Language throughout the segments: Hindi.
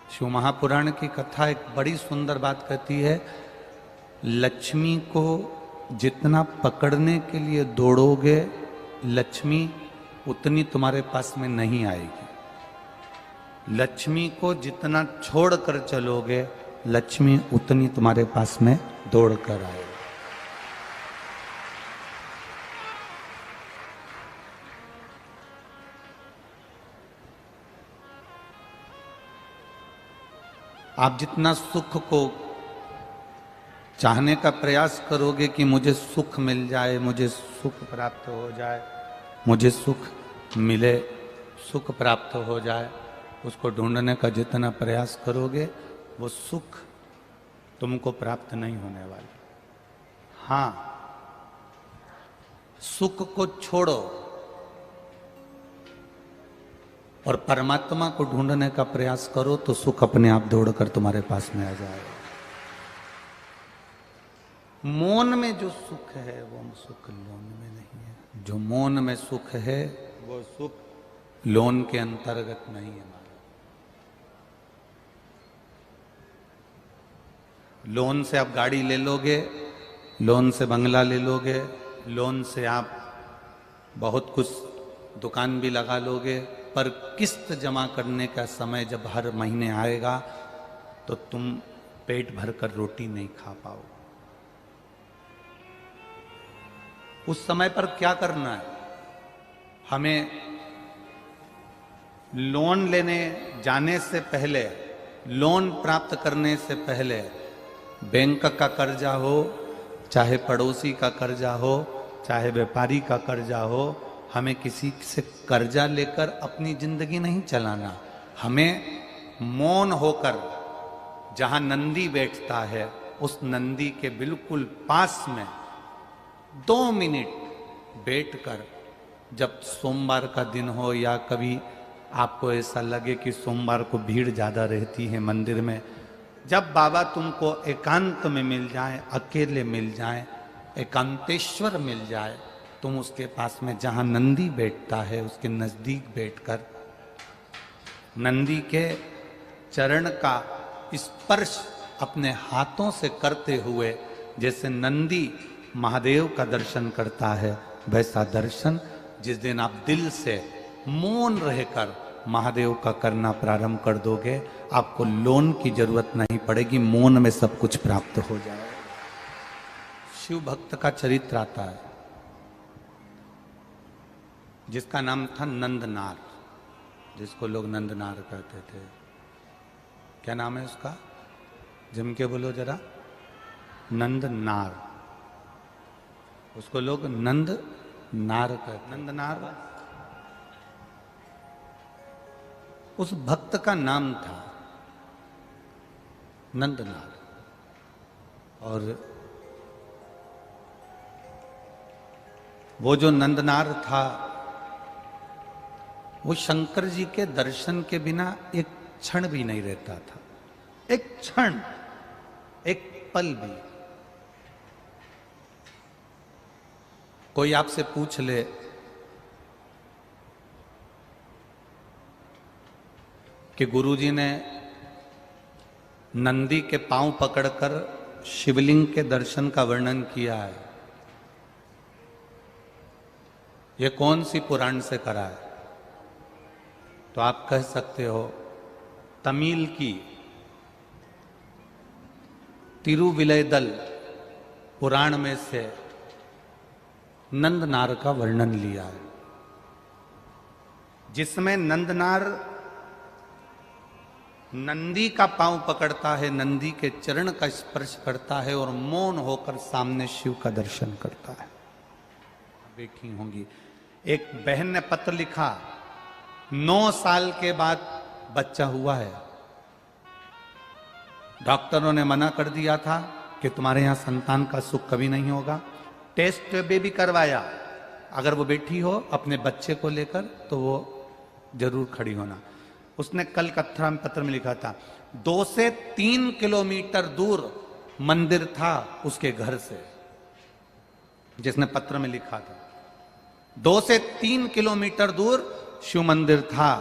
शिव महापुराण की कथा एक बड़ी सुंदर बात कहती है, लक्ष्मी को जितना पकड़ने के लिए दौड़ोगे, लक्ष्मी उतनी तुम्हारे पास में नहीं आएगी। लक्ष्मी को जितना छोड़ कर चलोगे, लक्ष्मी उतनी तुम्हारे पास में दौड़ कर आएगी। आप जितना सुख को चाहने का प्रयास करोगे कि मुझे सुख मिल जाए, मुझे सुख प्राप्त हो जाए, मुझे सुख मिले, सुख प्राप्त हो जाए, उसको ढूंढने का जितना प्रयास करोगे, वो सुख तुमको प्राप्त नहीं होने वाला। हाँ, सुख को छोड़ो और परमात्मा को ढूंढने का प्रयास करो तो सुख अपने आप दौड़कर तुम्हारे पास में आ जाएगा। मौन में जो सुख है वो सुख लोन में नहीं है। जो मौन में सुख है वो सुख लोन के अंतर्गत नहीं है। लोन से आप गाड़ी ले लोगे, लोन से बंगला ले लोगे, लोन से आप बहुत कुछ दुकान भी लगा लोगे, पर किस्त जमा करने का समय जब हर महीने आएगा तो तुम पेट भरकर रोटी नहीं खा पाओ। उस समय पर क्या करना है? हमें लोन लेने जाने से पहले, लोन प्राप्त करने से पहले, बैंक का कर्जा हो, चाहे पड़ोसी का कर्जा हो, चाहे व्यापारी का कर्जा हो, हमें किसी से कर्जा लेकर अपनी जिंदगी नहीं चलाना। हमें मौन होकर, जहां नंदी बैठता है उस नंदी के बिल्कुल पास में 2 मिनट बैठकर, जब सोमवार का दिन हो या कभी आपको ऐसा लगे कि सोमवार को भीड़ ज्यादा रहती है मंदिर में, जब बाबा तुमको एकांत में मिल जाए, अकेले मिल जाए, एकांतेश्वर मिल जाए, तुम उसके पास में जहां नंदी बैठता है उसके नजदीक बैठकर नंदी के चरण का स्पर्श अपने हाथों से करते हुए, जैसे नंदी महादेव का दर्शन करता है, वैसा दर्शन जिस दिन आप दिल से मौन रहकर महादेव का करना प्रारंभ कर दोगे, आपको लोन की जरूरत नहीं पड़ेगी, मौन में सब कुछ प्राप्त हो जाएगा। शिव भक्त का चरित्र आता है जिसका नाम था नंदनार, जिसको लोग नंदनार कहते थे। क्या नाम है उसका? जम के बोलो जरा। नंदनार। उसको लोग नंदनार कहते। नंदनार उस भक्त का नाम था, नंदनार। और वो जो नंदनार था वो शंकर जी के दर्शन के बिना एक क्षण भी नहीं रहता था। एक क्षण, एक पल भी। कोई आपसे पूछ ले कि गुरुजी ने नंदी के पांव पकड़कर शिवलिंग के दर्शन का वर्णन किया है, ये कौन सी पुराण से करा है? तो आप कह सकते हो तमिल की तिरुविलयदल पुराण में से नंदनार का वर्णन लिया है, जिसमें नंदनार नंदी का पांव पकड़ता है, नंदी के चरण का स्पर्श करता है और मौन होकर सामने शिव का दर्शन करता है। बैठी होंगी। एक बहन ने पत्र लिखा, 9 साल के बाद बच्चा हुआ है। डॉक्टरों ने मना कर दिया था कि तुम्हारे यहां संतान का सुख कभी नहीं होगा। टेस्ट बेबी करवाया, अगर वो बैठी हो अपने बच्चे को लेकर तो वो जरूर खड़ी होना। उसने कलकत्ता में पत्र में लिखा था, 2 से 3 किलोमीटर दूर मंदिर था उसके घर से, जिसने पत्र में लिखा था। 2 से 3 किलोमीटर दूर शिव मंदिर था।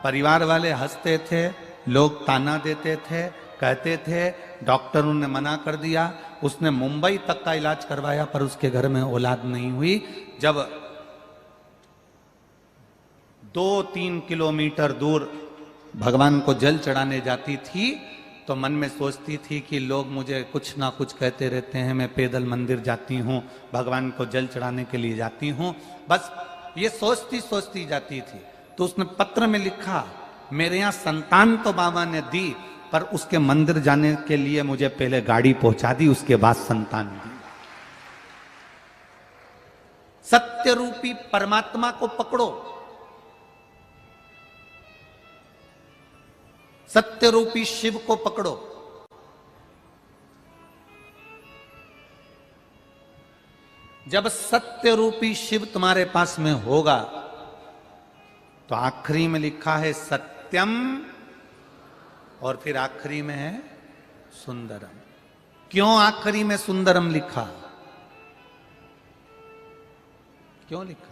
परिवार वाले हंसते थे लोग ताना देते थे, कहते थे, डॉक्टरों ने मना कर दिया। उसने मुंबई तक का इलाज करवाया पर उसके घर में औलाद नहीं हुई। जब 2-3 किलोमीटर दूर भगवान को जल चढ़ाने जाती थी तो मन में सोचती थी कि लोग मुझे कुछ ना कुछ कहते रहते हैं, मैं पैदल मंदिर जाती हूँ, भगवान को जल चढ़ाने के लिए जाती हूँ, बस ये सोचती सोचती जाती थी। तो उसने पत्र में लिखा, मेरे यहाँ संतान तो बाबा ने दी पर उसके मंदिर जाने के लिए मुझे पहले गाड़ी पहुंचा दी, उसके बाद संतान दी। सत्य रूपी परमात्मा को पकड़ो, सत्य रूपी शिव को पकड़ो। जब सत्य रूपी शिव तुम्हारे पास में होगा तो आखिरी में लिखा है सत्यम और फिर आखिरी में है सुंदरम। क्यों आखिरी में सुंदरम लिखा? क्यों लिखा?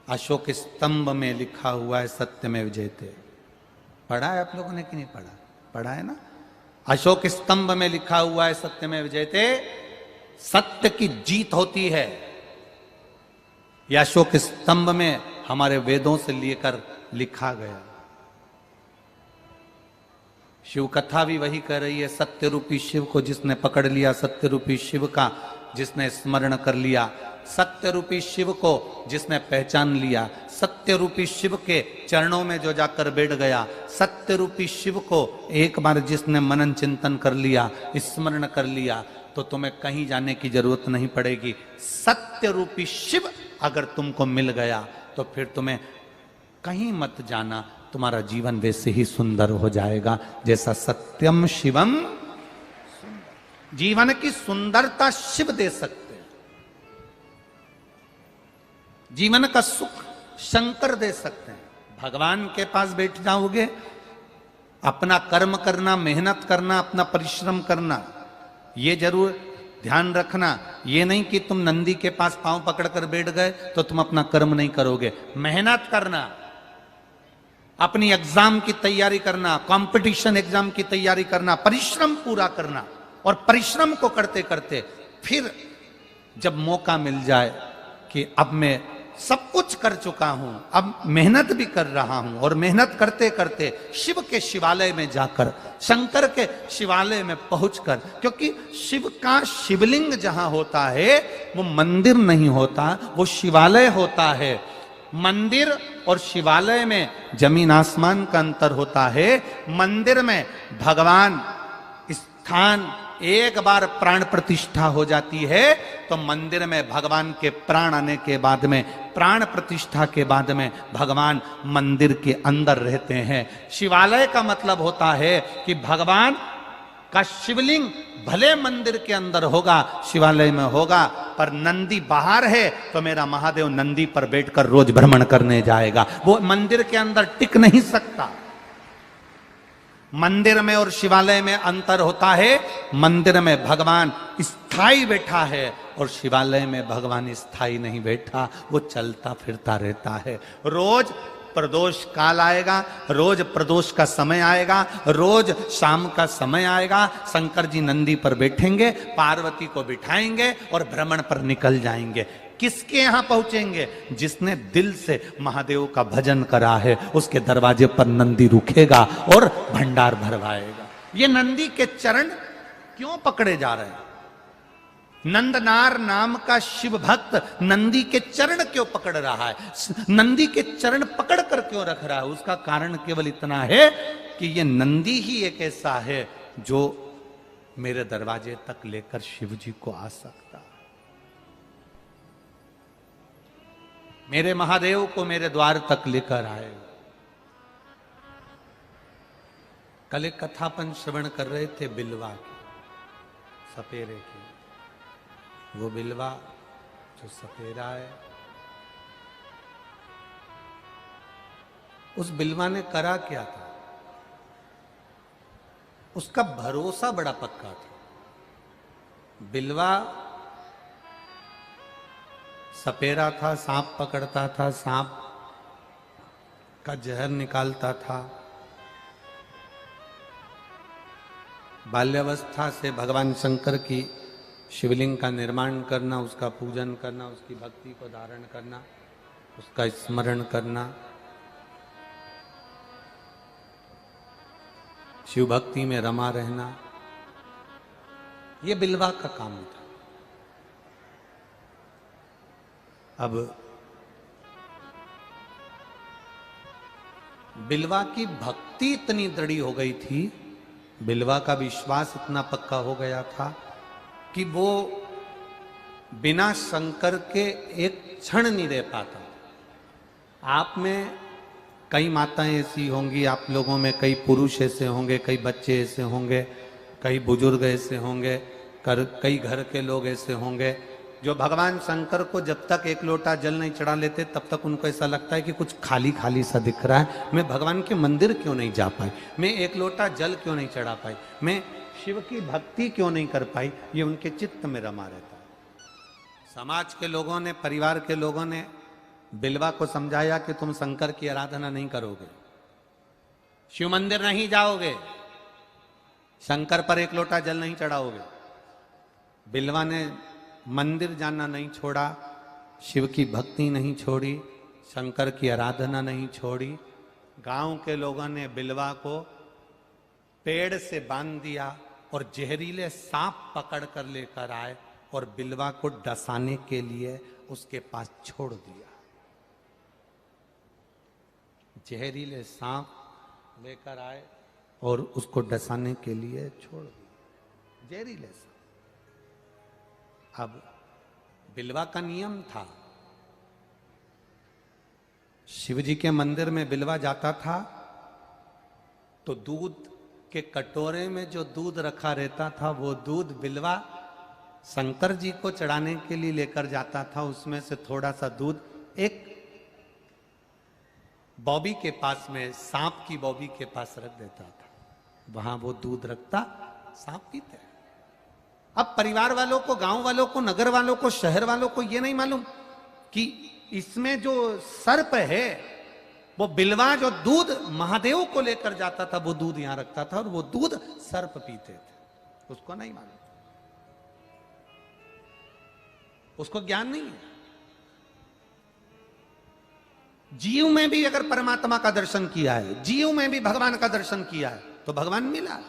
अशोक स्तंभ में लिखा हुआ है सत्यमेव जयते। पढ़ा है आप लोगों ने कि नहीं पढ़ा? पढ़ा है ना? अशोक स्तंभ में लिखा हुआ है सत्यमेव जयते, सत्य की जीत होती है। यह अशोक स्तंभ में हमारे वेदों से लेकर लिखा गया। शिव कथा भी वही कह रही है, सत्य रूपी शिव को जिसने पकड़ लिया, सत्य रूपी शिव का जिसने स्मरण कर लिया, सत्य रूपी शिव को जिसने पहचान लिया, सत्य रूपी शिव के चरणों में जो जाकर बैठ गया, सत्य रूपी शिव को एक बार जिसने मनन चिंतन कर लिया, स्मरण कर लिया, तो तुम्हें कहीं जाने की जरूरत नहीं पड़ेगी। सत्य रूपी शिव अगर तुमको मिल गया तो फिर तुम्हें कहीं मत जाना, तुम्हारा जीवन वैसे ही सुंदर हो जाएगा जैसा सत्यम शिवम। जीवन की सुंदरता शिव दे सकते हैं, जीवन का सुख शंकर दे सकते हैं। भगवान के पास बैठ जाओगे, अपना कर्म करना, मेहनत करना, अपना परिश्रम करना, ये जरूर ध्यान रखना। ये नहीं कि तुम नंदी के पास पांव पकड़कर बैठ गए तो तुम अपना कर्म नहीं करोगे। मेहनत करना, अपनी एग्जाम की तैयारी करना, कंपटीशन एग्जाम की तैयारी करना, परिश्रम पूरा करना, और परिश्रम को करते करते फिर जब मौका मिल जाए कि अब मैं सब कुछ कर चुका हूं, अब मेहनत भी कर रहा हूं, और मेहनत करते करते शिव के शिवालय में जाकर, शंकर के शिवालय में पहुंचकर, क्योंकि शिव का शिवलिंग जहां होता है वो मंदिर नहीं होता, वो शिवालय होता है। मंदिर और शिवालय में जमीन आसमान का अंतर होता है। मंदिर में भगवान स्थान एक बार प्राण प्रतिष्ठा हो जाती है तो मंदिर में भगवान के प्राण आने के बाद में, प्राण प्रतिष्ठा के बाद में भगवान मंदिर के अंदर रहते हैं। शिवालय का मतलब होता है कि भगवान का शिवलिंग भले मंदिर के अंदर होगा, शिवालय में होगा, पर नंदी बाहर है तो मेरा महादेव नंदी पर बैठकर रोज भ्रमण करने जाएगा, वो मंदिर के अंदर टिक नहीं सकता। मंदिर में और शिवालय में अंतर होता है। मंदिर में भगवान स्थायी बैठा है और शिवालय में भगवान स्थायी नहीं बैठा, वो चलता फिरता रहता है। रोज प्रदोष काल आएगा, रोज प्रदोष का समय आएगा, रोज शाम का समय आएगा, शंकर जी नंदी पर बैठेंगे, पार्वती को बिठाएंगे और भ्रमण पर निकल जाएंगे। किसके यहां पहुंचेंगे? जिसने दिल से महादेव का भजन करा है, उसके दरवाजे पर नंदी रुकेगा और भंडार भरवाएगा। ये नंदी के चरण क्यों पकड़े जा रहे हैं? नंदनार नाम का शिव भक्त नंदी के चरण क्यों पकड़ रहा है? नंदी के चरण पकड़ कर क्यों रख रहा है? उसका कारण केवल इतना है कि ये नंदी ही एक ऐसा है जो मेरे दरवाजे तक लेकर शिव जी को आ सकता है। मेरे महादेव को मेरे द्वार तक लेकर आए। कल एक कथापन श्रवण कर रहे थे बिलवा की, सपेरे की। वो बिलवा जो सपेरा है, उस बिलवा ने करा क्या था? उसका भरोसा बड़ा पक्का था। बिलवा सपेरा था, सांप पकड़ता था, सांप का जहर निकालता था। बाल्यावस्था से भगवान शंकर की शिवलिंग का निर्माण करना, उसका पूजन करना, उसकी भक्ति को धारण करना, उसका स्मरण करना, शिव भक्ति में रमा रहना, यह बिल्वा का काम था। अब बिल्वा की भक्ति इतनी दृढ़ी हो गई थी, बिल्वा का विश्वास इतना पक्का हो गया था कि वो बिना शंकर के एक क्षण नहीं रह पाता। आप में कई माताएं ऐसी होंगी, आप लोगों में कई पुरुष ऐसे होंगे, कई बच्चे ऐसे होंगे, कई बुजुर्ग ऐसे होंगे, कई घर के लोग ऐसे होंगे जो भगवान शंकर को जब तक एक लोटा जल नहीं चढ़ा लेते तब तक उनको ऐसा लगता है कि कुछ खाली खाली सा दिख रहा है, मैं भगवान के मंदिर क्यों नहीं जा पाई, मैं एक लोटा जल क्यों नहीं चढ़ा पाई, मैं शिव की भक्ति क्यों नहीं कर पाई, ये उनके चित्त में रमा रहता है। समाज के लोगों ने, परिवार के लोगों ने बिल्वा को समझाया कि तुम शंकर की आराधना नहीं करोगे, शिव मंदिर नहीं जाओगे, शंकर पर एक लोटा जल नहीं चढ़ाओगे। बिल्वा ने मंदिर जाना नहीं छोड़ा, शिव की भक्ति नहीं छोड़ी, शंकर की आराधना नहीं छोड़ी। गांव के लोगों ने बिल्वा को पेड़ से बांध दिया और जहरीले सांप पकड़ कर लेकर आए और बिल्वा को डसाने के लिए उसके पास छोड़ दिया। जहरीले सांप लेकर आए और उसको डसाने के लिए छोड़ दिया, जहरीले सांप। अब बिल्वा का नियम था, शिव जी के मंदिर में बिल्वा जाता था तो दूध के कटोरे में जो दूध रखा रहता था वो दूध बिल्वा शंकर जी को चढ़ाने के लिए लेकर जाता था। उसमें से थोड़ा सा दूध एक बॉबी के पास में, सांप की बॉबी के पास रख देता था, वहां वो दूध रखता, सांप पीते। अब परिवार वालों को, गांव वालों को, नगर वालों को, शहर वालों को ये नहीं मालूम कि इसमें जो सर्प है वो बिल्वा जो दूध महादेव को लेकर जाता था वो दूध यहां रखता था और वो दूध सर्प पीते थे। उसको नहीं मालूम, उसको ज्ञान नहीं है। जीव में भी अगर परमात्मा का दर्शन किया है, जीव में भी भगवान का दर्शन किया है तो भगवान मिला।